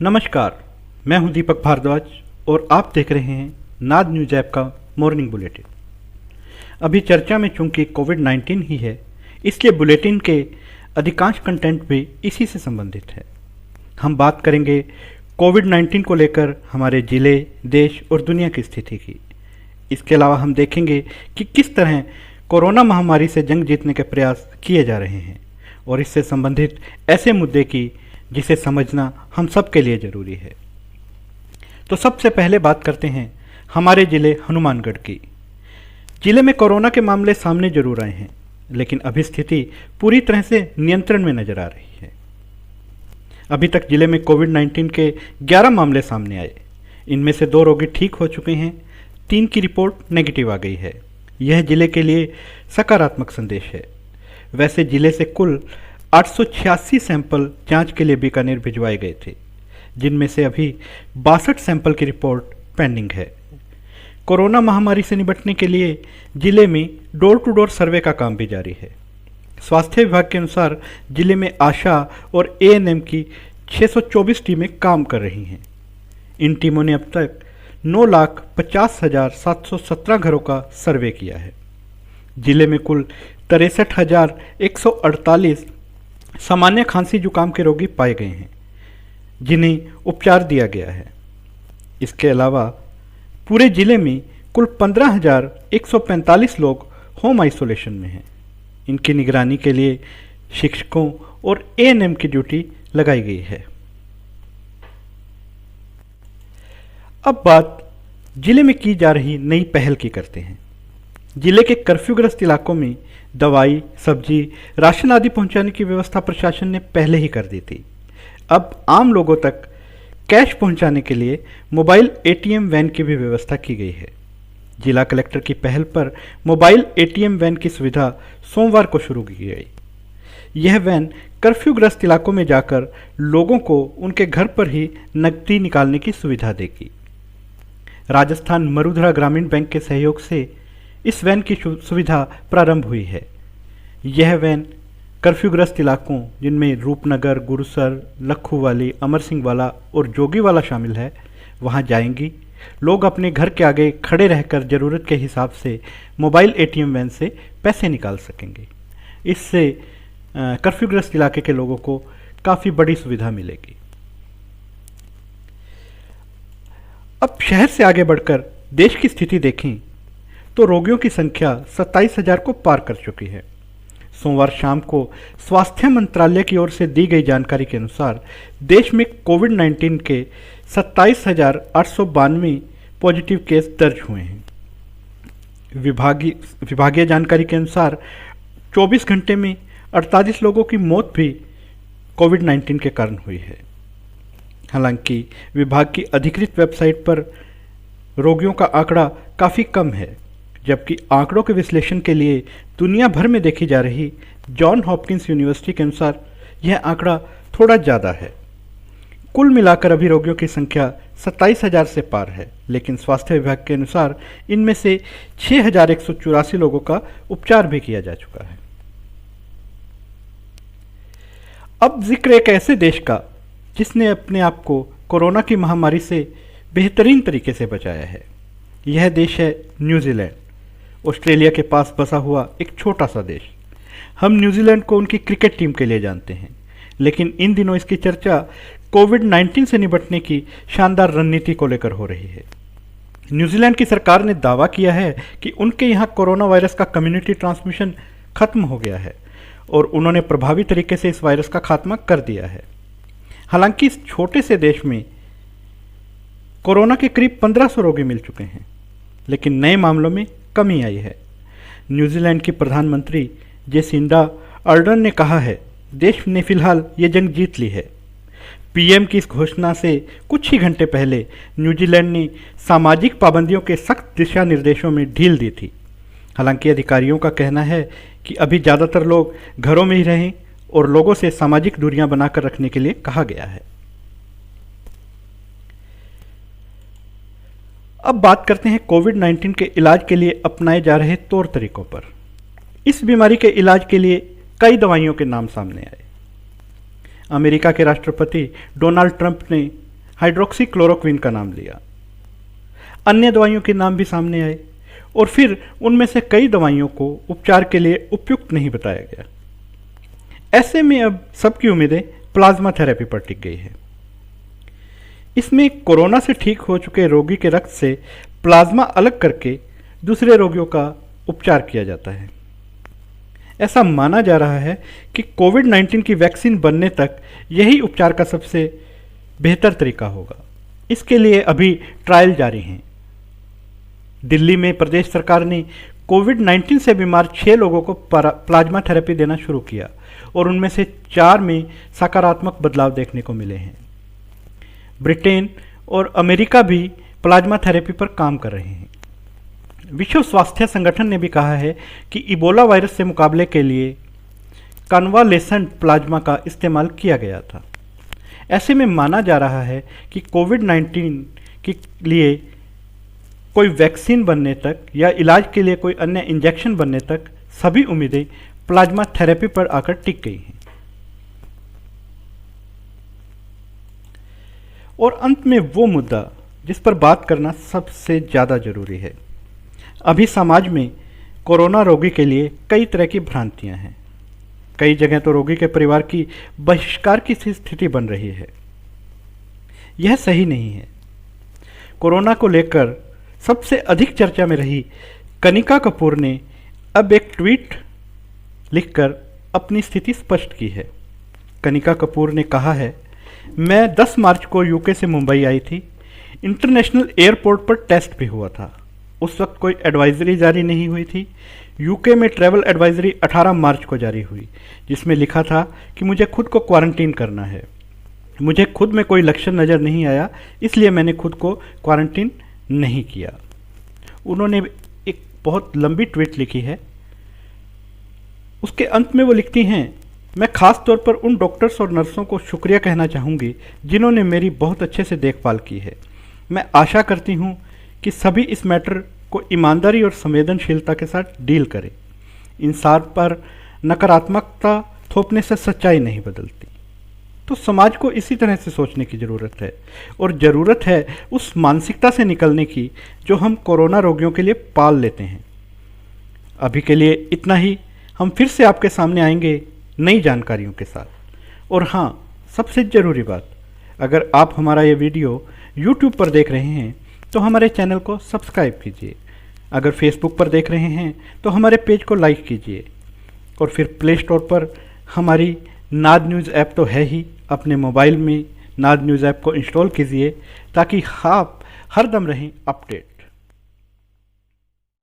नमस्कार, मैं हूं दीपक भारद्वाज और आप देख रहे हैं नाद न्यूज ऐप का मॉर्निंग बुलेटिन। अभी चर्चा में चूंकि कोविड-19 ही है, इसलिए बुलेटिन के अधिकांश कंटेंट भी इसी से संबंधित है। हम बात करेंगे कोविड-19 को लेकर हमारे ज़िले, देश और दुनिया की स्थिति की। इसके अलावा हम देखेंगे कि किस तरह कोरोना महामारी से जंग जीतने के प्रयास किए जा रहे हैं और इससे संबंधित ऐसे मुद्दे की जिसे समझना हम सब के लिए ज़रूरी है। तो सबसे पहले बात करते हैं हमारे ज़िले हनुमानगढ़ की। ज़िले में कोरोना के मामले सामने जरूर आए हैं, लेकिन अभी स्थिति पूरी तरह से नियंत्रण में नजर आ रही है। अभी तक ज़िले में कोविड-19 के 11 मामले सामने आए। इनमें से 2 रोगी ठीक हो चुके हैं, 3 की रिपोर्ट नेगेटिव आ गई है। यह जिले के लिए सकारात्मक संदेश है। वैसे ज़िले से कुल 886 सैंपल जांच के लिए बीकानेर भिजवाए गए थे, जिनमें से अभी 62 सैंपल की रिपोर्ट पेंडिंग है। कोरोना महामारी से निपटने के लिए जिले में डोर टू डोर सर्वे का काम भी जारी है। स्वास्थ्य विभाग के अनुसार जिले में आशा और एएनएम की 624 टीमें काम कर रही हैं। इन टीमों ने अब तक 9,50,717 घरों का सर्वे किया है। जिले में कुल 63,148 सामान्य खांसी जुकाम के रोगी पाए गए हैं, जिन्हें उपचार दिया गया है। इसके अलावा पूरे जिले में कुल 15,145 लोग होम आइसोलेशन में हैं। इनकी निगरानी के लिए शिक्षकों और एएनएम की ड्यूटी लगाई गई है। अब बात जिले में की जा रही नई पहल की करते हैं। जिले के कर्फ्यूग्रस्त इलाकों में दवाई, सब्जी, राशन आदि पहुंचाने की व्यवस्था प्रशासन ने पहले ही कर दी थी। अब आम लोगों तक कैश पहुंचाने के लिए मोबाइल एटीएम वैन की भी व्यवस्था की गई है। जिला कलेक्टर की पहल पर मोबाइल एटीएम वैन की सुविधा सोमवार को शुरू की गई। यह वैन कर्फ्यूग्रस्त इलाकों में जाकर लोगों को उनके घर पर ही नकदी निकालने की सुविधा देगी। राजस्थान मरुधरा ग्रामीण बैंक के सहयोग से इस वैन की सुविधा प्रारंभ हुई है। यह वैन कर्फ्यूग्रस्त इलाकों, जिनमें रूपनगर, गुरुसर, लखूवाली, अमर सिंह वाला और जोगीवाला शामिल है, वहां जाएंगी। लोग अपने घर के आगे खड़े रहकर ज़रूरत के हिसाब से मोबाइल एटीएम वैन से पैसे निकाल सकेंगे। इससे कर्फ्यूग्रस्त इलाके के लोगों को काफ़ी बड़ी सुविधा मिलेगी। अब शहर से आगे बढ़कर देश की स्थिति देखें तो रोगियों की संख्या 27,000 को पार कर चुकी है। सोमवार शाम को स्वास्थ्य मंत्रालय की ओर से दी गई जानकारी के अनुसार देश में कोविड-19 के 27,892 पॉजिटिव केस दर्ज हुए हैं। विभागीय जानकारी के अनुसार 24 घंटे में 48 लोगों की मौत भी कोविड-19 के कारण हुई है। हालांकि विभाग की अधिकृत वेबसाइट पर रोगियों का आंकड़ा काफ़ी कम है, जबकि आंकड़ों के विश्लेषण के लिए दुनिया भर में देखी जा रही जॉन हॉपकिंस यूनिवर्सिटी के अनुसार यह आंकड़ा थोड़ा ज़्यादा है। कुल मिलाकर अभी रोगियों की संख्या 27,000 से पार है, लेकिन स्वास्थ्य विभाग के अनुसार इनमें से 6,184 लोगों का उपचार भी किया जा चुका है। अब जिक्र एक ऐसे देश का जिसने अपने आप को कोरोना की महामारी से बेहतरीन तरीके से बचाया है। यह देश है न्यूजीलैंड, ऑस्ट्रेलिया के पास बसा हुआ एक छोटा सा देश। हम न्यूजीलैंड को उनकी क्रिकेट टीम के लिए जानते हैं, लेकिन इन दिनों इसकी चर्चा कोविड-19 से निपटने की शानदार रणनीति को लेकर हो रही है। न्यूजीलैंड की सरकार ने दावा किया है कि उनके यहाँ कोरोना वायरस का कम्युनिटी ट्रांसमिशन खत्म हो गया है और उन्होंने प्रभावी तरीके से इस वायरस का खात्मा कर दिया है। हालांकि इस छोटे से देश में कोरोना के करीब 1500 रोगी मिल चुके हैं, लेकिन नए मामलों में कमी आई है। न्यूजीलैंड की प्रधानमंत्री जेसिंडा अर्डर्न ने कहा है, देश ने फिलहाल ये जंग जीत ली है। पीएम की इस घोषणा से कुछ ही घंटे पहले न्यूजीलैंड ने सामाजिक पाबंदियों के सख्त दिशा निर्देशों में ढील दी थी। हालांकि अधिकारियों का कहना है कि अभी ज़्यादातर लोग घरों में ही रहें और लोगों से सामाजिक दूरियां बनाकर रखने के लिए कहा गया है। अब बात करते हैं कोविड-19 के इलाज के लिए अपनाए जा रहे तौर तरीकों पर। इस बीमारी के इलाज के लिए कई दवाइयों के नाम सामने आए। अमेरिका के राष्ट्रपति डोनाल्ड ट्रंप ने हाइड्रोक्सीक्लोरोक्विन का नाम लिया। अन्य दवाइयों के नाम भी सामने आए और फिर उनमें से कई दवाइयों को उपचार के लिए उपयुक्त नहीं बताया गया। ऐसे में अब सबकी उम्मीदें प्लाज्मा थेरेपी पर टिक गई है। इसमें कोरोना से ठीक हो चुके रोगी के रक्त से प्लाज्मा अलग करके दूसरे रोगियों का उपचार किया जाता है। ऐसा माना जा रहा है कि कोविड-19 की वैक्सीन बनने तक यही उपचार का सबसे बेहतर तरीका होगा। इसके लिए अभी ट्रायल जारी हैं। दिल्ली में प्रदेश सरकार ने कोविड-19 से बीमार 6 लोगों को प्लाज्मा थेरेपी देना शुरू किया और उनमें से 4 में सकारात्मक बदलाव देखने को मिले हैं। ब्रिटेन और अमेरिका भी प्लाज्मा थेरेपी पर काम कर रहे हैं। विश्व स्वास्थ्य संगठन ने भी कहा है कि इबोला वायरस से मुकाबले के लिए कन्वालेसेंट प्लाज्मा का इस्तेमाल किया गया था। ऐसे में माना जा रहा है कि कोविड-19 के लिए कोई वैक्सीन बनने तक या इलाज के लिए कोई अन्य इंजेक्शन बनने तक सभी उम्मीदें प्लाज्मा थेरेपी पर आकर टिक गई हैं। और अंत में वो मुद्दा जिस पर बात करना सबसे ज़्यादा ज़रूरी है। अभी समाज में कोरोना रोगी के लिए कई तरह की भ्रांतियां हैं। कई जगह तो रोगी के परिवार की बहिष्कार की स्थिति बन रही है। यह सही नहीं है। कोरोना को लेकर सबसे अधिक चर्चा में रही कनिका कपूर ने अब एक ट्वीट लिखकर अपनी स्थिति स्पष्ट की है। कनिका कपूर ने कहा है, मैं 10 मार्च को यूके से मुंबई आई थी। इंटरनेशनल एयरपोर्ट पर टेस्ट भी हुआ था। उस वक्त कोई एडवाइजरी जारी नहीं हुई थी। यूके में ट्रैवल एडवाइजरी 18 मार्च को जारी हुई, जिसमें लिखा था कि मुझे खुद को क्वारंटीन करना है। मुझे खुद में कोई लक्षण नज़र नहीं आया, इसलिए मैंने खुद को क्वारंटीन नहीं किया। उन्होंने एक बहुत लंबी ट्वीट लिखी है। उसके अंत में वो लिखती हैं, मैं ख़ास तौर पर उन डॉक्टर्स और नर्सों को शुक्रिया कहना चाहूँगी जिन्होंने मेरी बहुत अच्छे से देखभाल की है। मैं आशा करती हूँ कि सभी इस मैटर को ईमानदारी और संवेदनशीलता के साथ डील करें। इंसान पर नकारात्मकता थोपने से सच्चाई नहीं बदलती। तो समाज को इसी तरह से सोचने की ज़रूरत है और ज़रूरत है उस मानसिकता से निकलने की जो हम कोरोना रोगियों के लिए पाल लेते हैं। अभी के लिए इतना ही। हम फिर से आपके सामने आएंगे नई जानकारियों के साथ। और हाँ, सबसे ज़रूरी बात, अगर आप हमारा ये वीडियो YouTube पर देख रहे हैं तो हमारे चैनल को सब्सक्राइब कीजिए। अगर फेसबुक पर देख रहे हैं तो हमारे पेज को लाइक कीजिए। और फिर प्ले स्टोर पर हमारी नाद न्यूज़ ऐप तो है ही, अपने मोबाइल में नाद न्यूज़ ऐप को इंस्टॉल कीजिए ताकि आप हर दम रहें अपडेट।